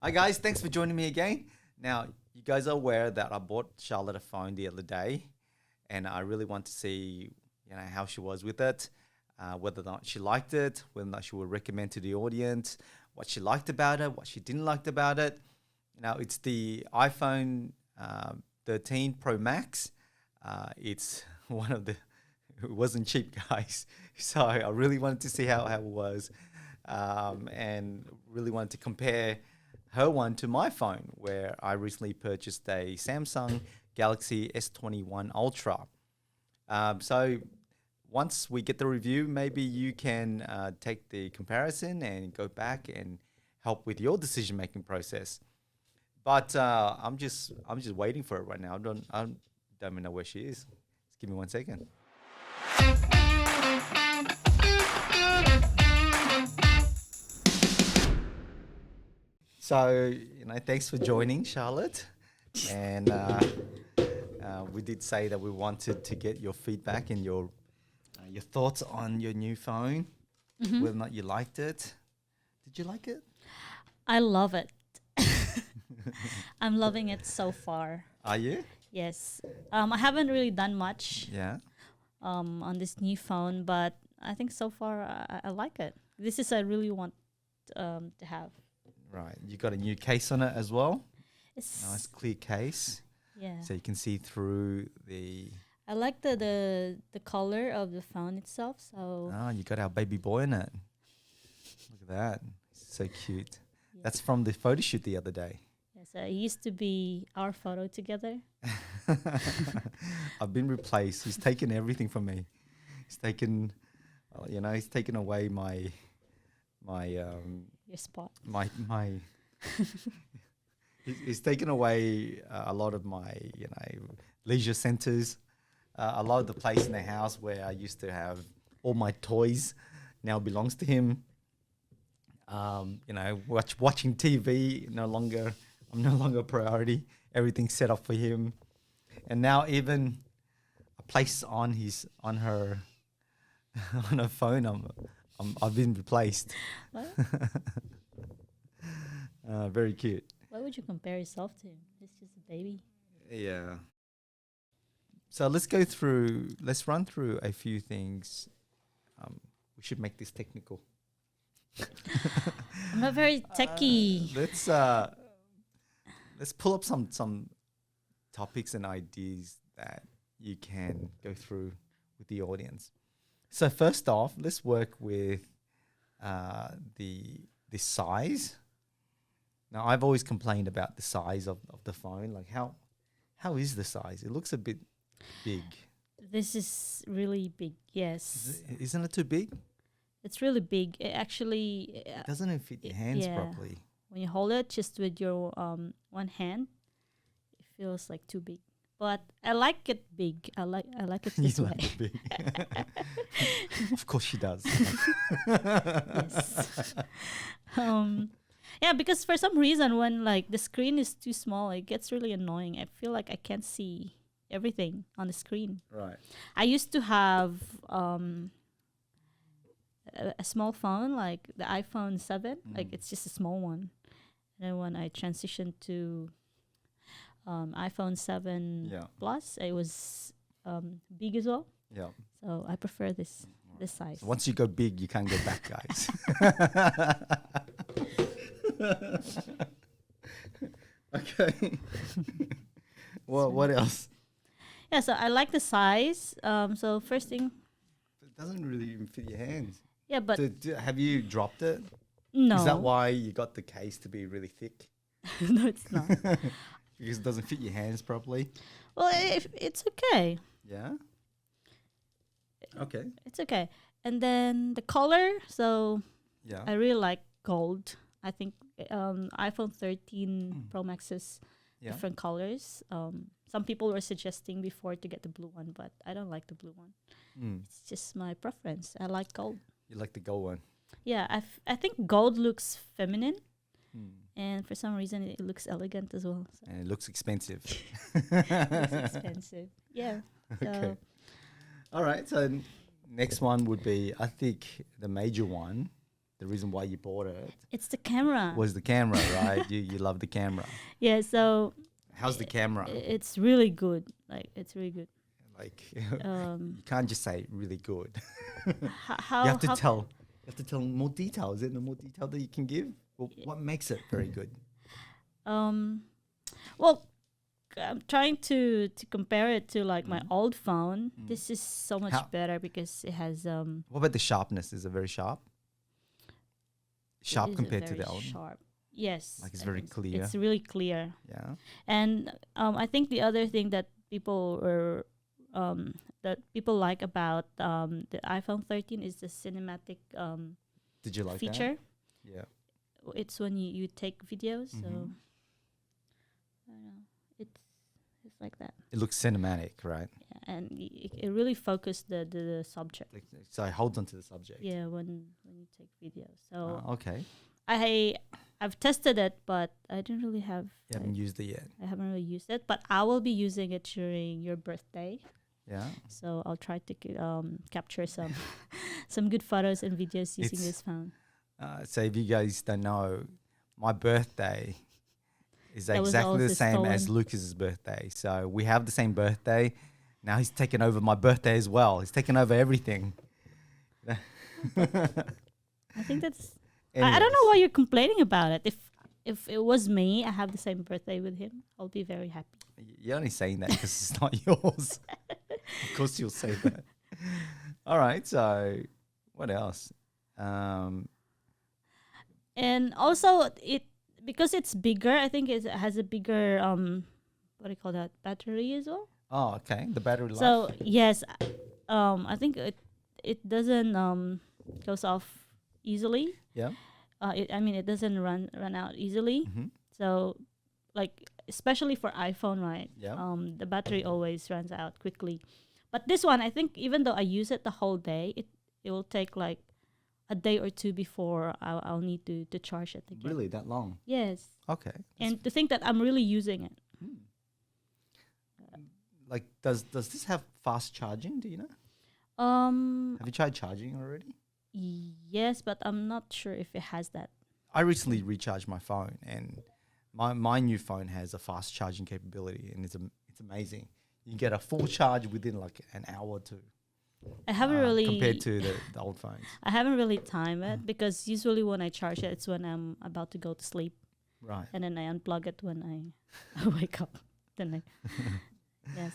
Hi guys, thanks for joining me again. Now, you guys are aware that I bought Charlotte a phone the other day, and I really want to see, how she was with it, whether or not she liked it, whether or not she would recommend to the audience, what she liked about it, what she didn't like about it. Now, it's the iPhone 13 Pro Max. It's one of the, it wasn't cheap, guys. So I really wanted to see how it was, and really wanted to compare her one to my phone, where I recently purchased a Samsung Galaxy S21 Ultra. So once we get the review, maybe you can take the comparison and go back and help with your decision making process. But I'm just waiting for it right now. I don't even know where she is. Just give me 1 second. So, thanks for joining, Charlotte. And we did say that we wanted to get your feedback and your thoughts on your new phone, whether or not you liked it. Did you like it? I love it. I'm loving it so far. Are you? Yes. I haven't really done much Yeah. on this new phone, but I think so far I like it. This is I really want to have. Right. You got a new case on it as well. It's Nice clear case, yeah. so you can see through the. I like the color of the phone itself. So Oh, you got our baby boy in it. Look at that. So cute. yeah. That's from the photo shoot the other day. Yes, it used to be our photo together. I've been replaced. He's taken everything from me. He's taken, he's taken away my Your spot. my. He's taken away a lot of my leisure centers. A lot of the place in the house where I used to have all my toys now belongs to him. Watching TV I'm no longer a priority. Everything's set up for him, and now even a place on her on her phone. I've been replaced. What? Very cute. Why would you compare yourself to him? He's just a baby. Yeah. So let's run through a few things. We should make this technical. I'm not very techie. Let's pull up some topics and ideas that you can go through with the audience. So first off, let's work with the size. Now, I've always complained about the size of the phone. Like how is the size? It looks a bit big. This is really big. Yes. Isn't it too big? It's really big. It actually, Doesn't it fit your hands yeah. properly? when you hold it just with your one hand, it feels like too big. But I like it big. I like it You this way. like it big. Of course she does. Yes. Yeah, because for some reason when like the screen is too small, it gets really annoying. I feel like I can't see everything on the screen. Right. I used to have a small phone, like the iPhone 7. Like it's just a small one. And then when I transitioned to iPhone 7 Yeah. Plus, it was big as well. Yeah. So I prefer this size. So once you go big, you can't go back, guys. Okay. Well, what else? Yeah, so I like the size. So first thing, It doesn't really even fit your hands. yeah, but Have you dropped it? no. Is that why you got the case to be really thick? No, it's not. Because it doesn't fit your hands properly? Well, it's okay. Yeah. Okay. It's okay. And then the color, so Yeah. I really like gold. I think iPhone 13 Pro Max's Yeah. different colors. Some people were suggesting before to get the blue one, but I don't like the blue one. Mm. It's just my preference. I like gold. You like the gold one? Yeah, I think gold looks feminine, Mm. and for some reason it looks elegant as well. So And it looks expensive. it's expensive. Yeah. Okay. So All right. So next one would be, I think, the major one the reason why you bought it It's the camera. was the camera, right? You love the camera. Yeah, so How's the camera? it's really good. Like it's really good. Like Um, you can't just say really good. how You have to how tell. You have to tell more detail. Is there no more detail that you can give? Well, what makes it very good? well, I'm trying to compare it to like my Mm. old phone. Mm. This is so much How- better because it has What about the sharpness? Is it very sharp? Sharp it is compared to very the old? sharp. Yes, Like it's I very think clear. It's really clear. Yeah. And I think the other thing that people like about the iPhone 13 is the cinematic Did you like feature. that? Yeah. It's when you take videos. So Mhm. I don't know. It's like that. It looks cinematic, right? Yeah, and it really focused the subject. Like, so it holds onto the subject. Yeah, when you take videos. So Okay. I've tested it, but I didn't really have. You haven't used it yet. I haven't really used it, but I will be using it during your birthday. Yeah. So I'll try to capture some some good photos and videos using It's- this phone. So if you guys don't know, my birthday is That was exactly the also same as stolen. Lucas's birthday. So we have the same birthday. Now he's taken over my birthday as well. He's taken over everything. I think that's. I don't know why you're complaining about it. If it was me, I have the same birthday with him. I'll be very happy. You're only saying that because it's not yours. Of course you'll say that. All right. So what else? And also because it's bigger. I think it has a bigger what do you call that, battery as well. Oh, okay. The battery life. So yes, I think it doesn't goes off easily. Yeah. It doesn't run out easily. Mm-hmm. So like especially for iPhone, right? Yeah. The battery always runs out quickly. But this one, I think even though I use it the whole day, it will take like a day or two before I'll need to charge it again. Really, that long? Yes. Okay. And to think that I'm really using it. Like, does this have fast charging? Do you know? Have you tried charging already? Yes, but I'm not sure if it has that. I recently recharged my phone, and my new phone has a fast charging capability, and it's amazing. You can get a full charge within like an hour or two. I haven't really compared to the old phones. I haven't really timed it because usually when I charge it, it's when I'm about to go to sleep, Right. and then I unplug it when I wake up. Then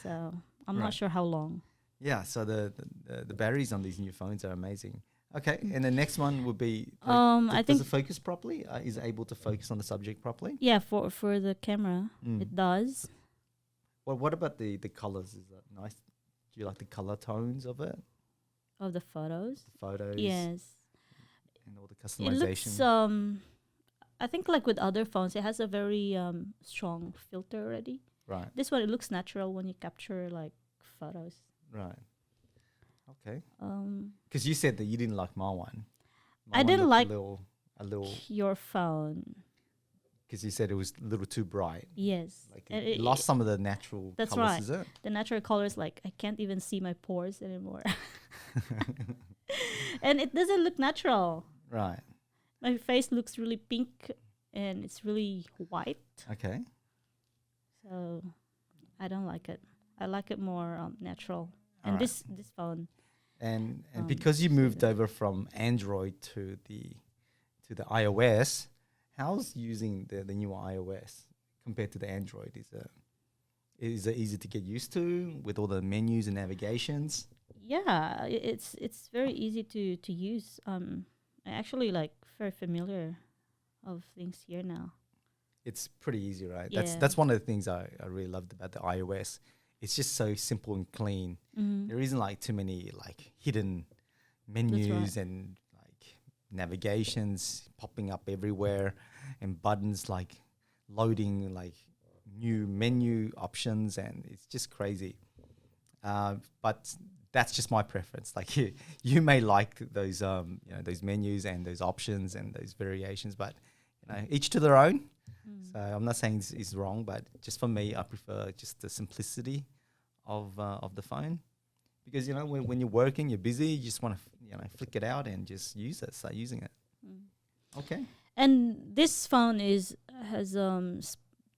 so I'm Right. not sure how long. Yeah. So the batteries on these new phones are amazing. Okay, and the next one would be. I does think it focus properly? Is it able to focus on the subject properly? yeah, for the camera, it does. Well, what about the colors? Is that nice? Do you like the color tones of it? Of the photos. The photos. Yes. And all the It customization. looks I think like with other phones, it has a very strong filter already. Right. This one, it looks natural when you capture like photos. Right. Okay. Um, Because you said that you didn't like my one. I didn't like a little. your phone. Because you said it was a little too bright. Yes. Like And it lost some of the natural that's colors, right. is it? The natural colors, like I can't even see my pores anymore. And it doesn't look natural. Right. My face looks really pink and it's really white. Okay. So I don't like it. I like it more natural. All And right. this phone. And Um, because you so moved the- over from Android to the iOS, how's using the new iOS compared to the Android? Is it easy to get used to with all the menus and navigations? Yeah, it's very easy to use. I actually like very familiar of things here now. It's pretty easy, right? Yeah. That's one of the things I really loved about the iOS. It's just so simple and clean. Mm-hmm. There isn't like too many like hidden menus and like navigations popping up everywhere and buttons like loading like new menu options, and it's just crazy. But that's just my preference. Like you may like those those menus and those options and those variations, but each to their own. So I'm not saying it's wrong, but just for me, I prefer just the simplicity of the phone, because when you're working, you're busy, you just want to flick it out and just start using it. Mm. Okay. And this phone has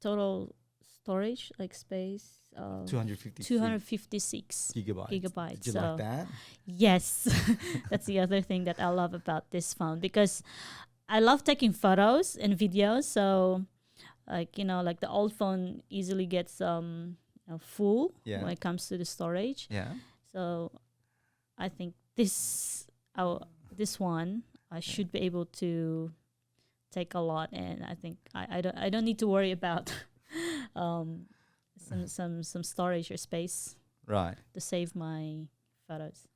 total storage like space 256 256 gigabytes. gigabytes. Did you So like that? yes, that's the other thing that I love about this phone, because I love taking photos and videos. So like like the old phone easily gets full Yeah. when it comes to the storage. Yeah. So I think this one I should be able to take a lot, and I think I don't need to worry about um some storage or space Right. to save my photos.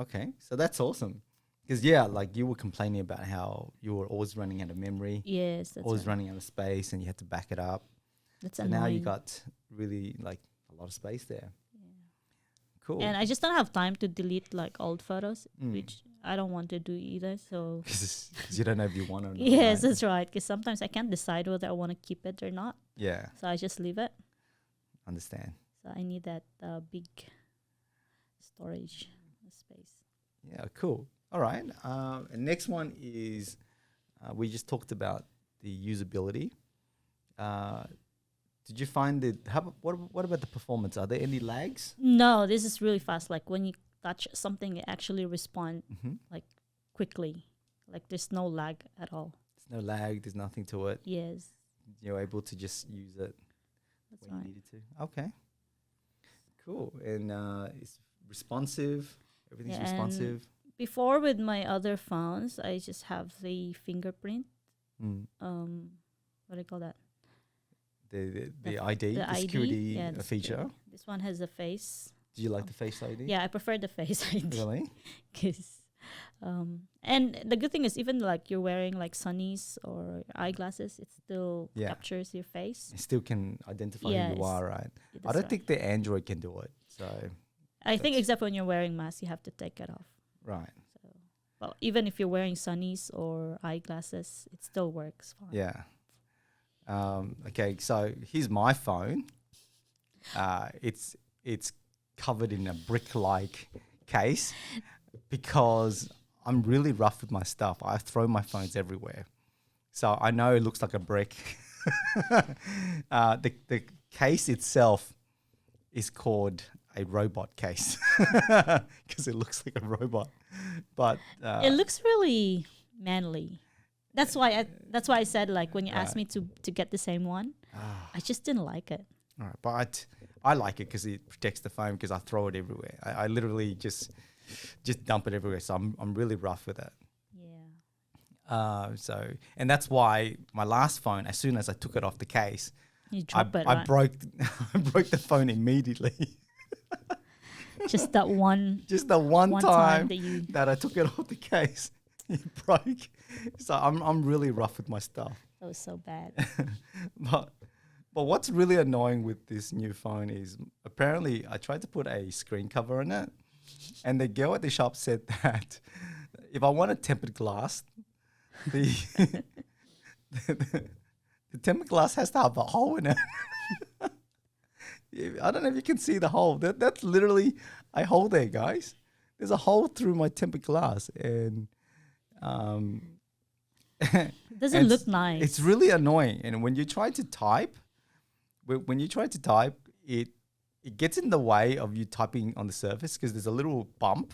Okay. So that's awesome. Because, yeah, like you were complaining about how you were always running out of memory, Yes, that's always right. running out of space, and you had to back it up. That's So annoying. now you got really like a lot of space there. Cool. And I just don't have time to delete like old photos, Mm. which I don't want to do either. So Because you don't know if you want it or not. yes, right? that's right. Because sometimes I can't decide whether I want to keep it or not, Yeah. so I just leave it. Understand. So I need that big storage space. Yeah. Cool. All right. And next one is we just talked about the usability. Did you find it? What about the performance? Are there any lags? No, this is really fast. Like when you touch something, it actually responds Mm-hmm. like quickly. Like there's no lag at all. There's no lag. There's nothing to it. Yes, You're able to just use it that's when you right. needed to. Okay. Cool. And it's responsive. Everything's Yeah, and responsive. Before with my other phones, I just have the fingerprint. Mm. What do you call that? The ID, the ID, security yeah, the feature. security. This one has a face. Do you like the Face ID? Yeah, I prefer the face ID. Really? 'Cause, and the good thing is, even like you're wearing like sunnies or eyeglasses, it still Yeah. captures your face. It still can identify who Yes. you are, right? Yeah, I that's don't right. think the Android can do it. So, I think that's- except when you're wearing mask, you have to take it off. right. So, but even if you're wearing sunnies or eyeglasses, it still works fine. Yeah. Okay, so here's my phone. It's covered in a brick-like case because I'm really rough with my stuff. I throw my phones everywhere, so I know it looks like a brick. The case itself is called a robot case because it looks like a robot, but It looks really manly. That's why I said, like, when you asked me to get the same one, I just didn't like it. all right, but I like it because it protects the phone because I throw it everywhere. I literally just dump it everywhere. So I'm really rough with it. Yeah. And that's why my last phone, as soon as I took it off the case, You drop it, I right? broke I broke the phone immediately. Just that one Just the one time time that you that I took it off the case, it broke. So I'm really rough with my stuff. that was so bad. But what's really annoying with this new phone is apparently I tried to put a screen cover on it, and the girl at the shop said that if I want a tempered glass, the the tempered glass has to have a hole in it. I don't know if you can see the hole. That's literally a hole there, guys. There's a hole through my tempered glass, and It doesn't and look nice. It's really annoying. And when you try to type, it gets in the way of you typing on the surface because there's a little bump.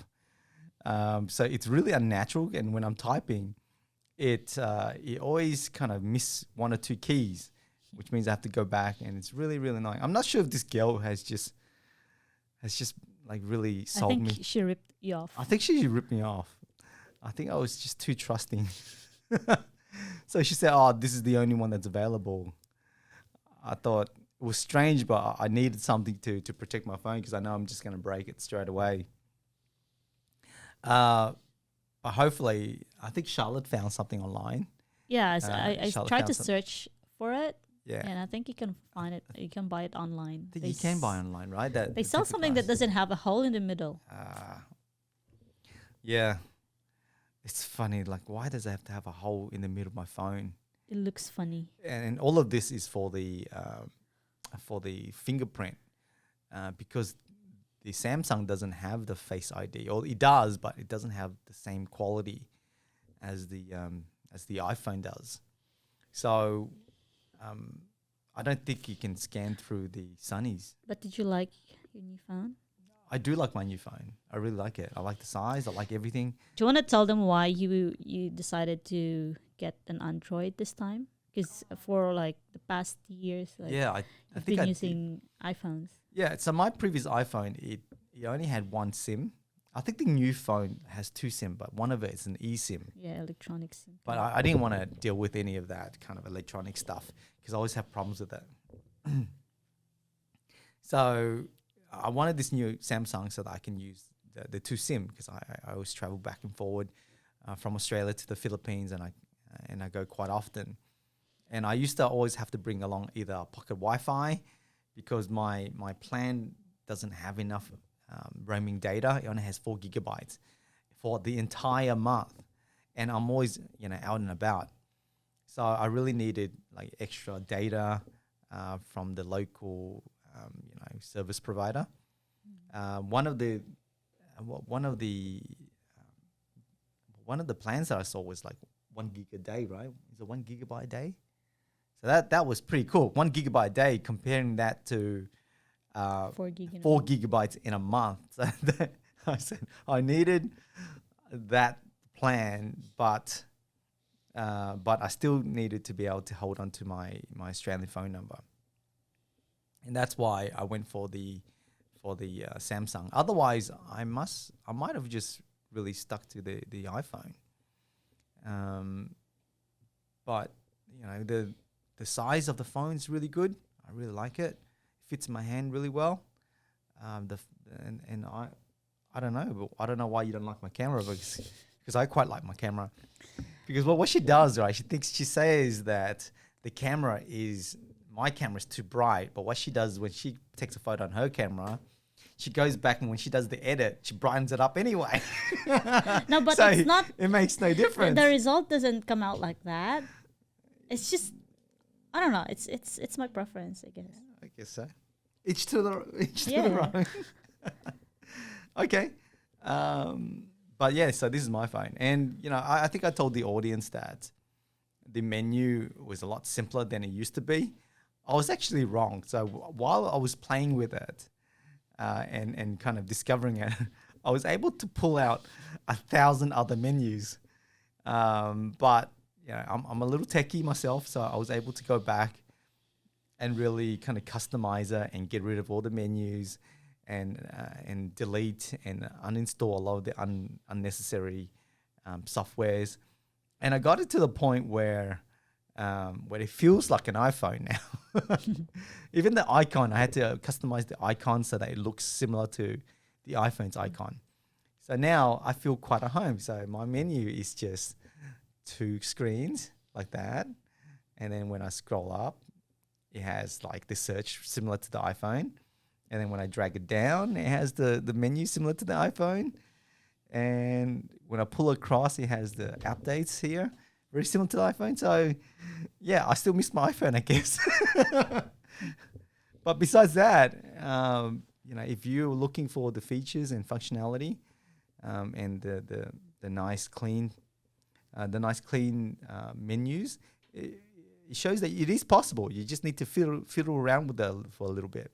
So it's really unnatural. And when I'm typing, it always kind of miss one or two keys, which means I have to go back, and it's really, really annoying. I'm not sure if this girl has just like really I sold think me. she ripped you off. I think she ripped me off. I think I was just too trusting. So she said, "Oh, this is the only one that's available." I thought it was strange, but I needed something to protect my phone because I know I'm just going to break it straight away. But hopefully, I think Charlotte found something online. Yeah, so I Charlotte tried found to some- search for it, Yeah, and I think you can find it. You can buy it online. you can buy online, right? They sell something that doesn't have a hole in the middle. Yeah, it's funny. Like, why does it have to have a hole in the middle of my phone? It looks funny. And all of this is for the fingerprint, because the Samsung doesn't have the Face ID, or it does, but it doesn't have the same quality as the as the iPhone does. So I don't think you can scan through the Sunnies. But did you like your new phone? I do like my new phone. I really like it. I like the size. I like everything. Do you want to tell them why you decided to get an Android this time? Because for like the past years, like Yeah, I you've think been I did. using iPhones. Yeah, so my previous iPhone, it only had one SIM. I think the new phone has two SIM, but one of it is an eSIM. Yeah, electronic SIM But card. I didn't want to deal with any of that kind of electronic stuff because I always have problems with it. So I wanted this new Samsung so that I can use the two SIM because I always travel back and forward from Australia to the Philippines, and I go quite often. And I used to always have to bring along either a pocket Wi-Fi because my plan doesn't have enough roaming data. It only has 4 GB for the entire month, and I'm always out and about. So I really needed like extra data from the local service provider. One of the one of the one of the plans that I saw was like 1 gig a day, right? Is it 1 GB a day? So that was pretty cool. 1 GB a day, comparing that to 4 gig in a 4 GB in a month. So I said I needed that plan, but I still needed to be able to hold on to my Australian phone number, and that's why I went for the Samsung. Otherwise, I might have just really stuck to the iPhone. But the size of the phone is really good. I really like it. Fits in my hand really well. And I don't know, but I don't know why you don't like my camera, because I quite like my camera. Because what she does, right? She says that my camera is too bright, but what she does when she takes a photo on her camera, she goes back and when she does the edit, she brightens it up anyway. No, but So it's not. It makes no difference. The result doesn't come out like that. It's just, I don't know. It's my preference, I guess. I guess so. Each to their Yeah. own. Okay. But yeah, so this is my phone. And, I think I told the audience that the menu was a lot simpler than it used to be. I was actually wrong. So while I was playing with it and kind of discovering it, I was able to pull out 1,000 other menus. But, I'm a little techie myself, so I was able to go back and really kind of customize it and get rid of all the menus and delete and uninstall a lot of the unnecessary softwares. And I got it to the point where it feels like an iPhone now. Even the icon, I had to customize the icon so that it looks similar to the iPhone's icon. So now I feel quite at home. So my menu is just 2 screens like that. And then when I scroll up, it has like the search similar to the iPhone. And then when I drag it down, it has the menu similar to the iPhone. And when I pull across, it has the updates here, very similar to the iPhone. So yeah, I still miss my iPhone, I guess. But besides that, if you're looking for the features and functionality and the nice clean menus, it shows that it is possible. You just need to fiddle around with it for a little bit.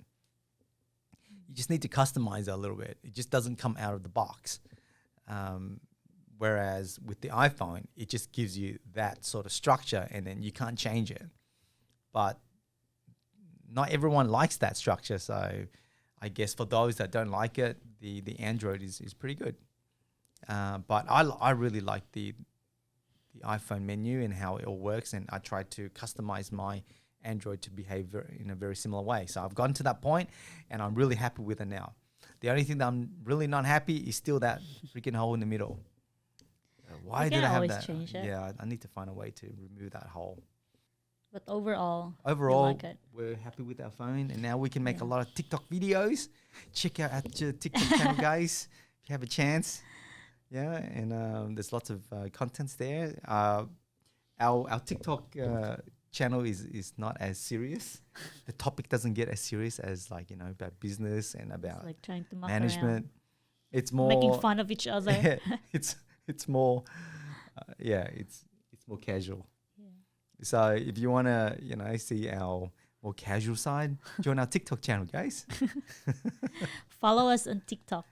You just need to customize it a little bit. It just doesn't come out of the box. Whereas with the iPhone, it just gives you that sort of structure and then you can't change it. But not everyone likes that structure. So I guess for those that don't like it, the Android is pretty good. But I really like the iPhone menu and how it all works. And I tried to customize my Android to behave in a very similar way. So I've gotten to that point and I'm really happy with it now. The only thing that I'm really not happy is still that freaking hole in the middle. Why did I have always that? change it. Yeah, I need to find a way to remove that hole. But overall, you Overall, like it. we're happy with our phone, and now we can make a Yeah. lot of TikTok videos. Check out our TikTok channel, guys, if you have a chance. Yeah, and there's lots of contents there. Our TikTok channel is not as serious. The topic doesn't get as serious as about business and It's about like trying to muck management. around, It's more making fun of each other. it's more it's It's more casual. Yeah. So if you want to, see our more casual side, join our TikTok channel, guys. Follow us on TikTok.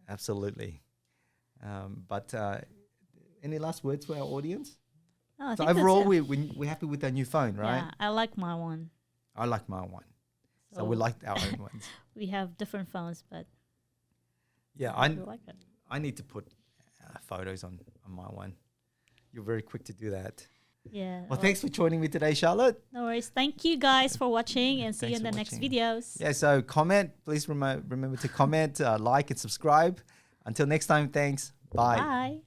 Absolutely. But any last words for our audience? Oh, I So think that's overall, it. we're happy with our new phone, right? Yeah, I like my one. I like my one. So So we like our own ones. we have different phones, but Yeah, I do like it. I need to put photos on my one. You're very quick to do that. Yeah. Well, thanks for joining me today, Charlotte. No worries. Thank you guys for watching, and see you Thanks in the for next watching. videos. Yeah, so comment. Please remember to comment, like, and subscribe. Until next time, thanks. Bye. Bye.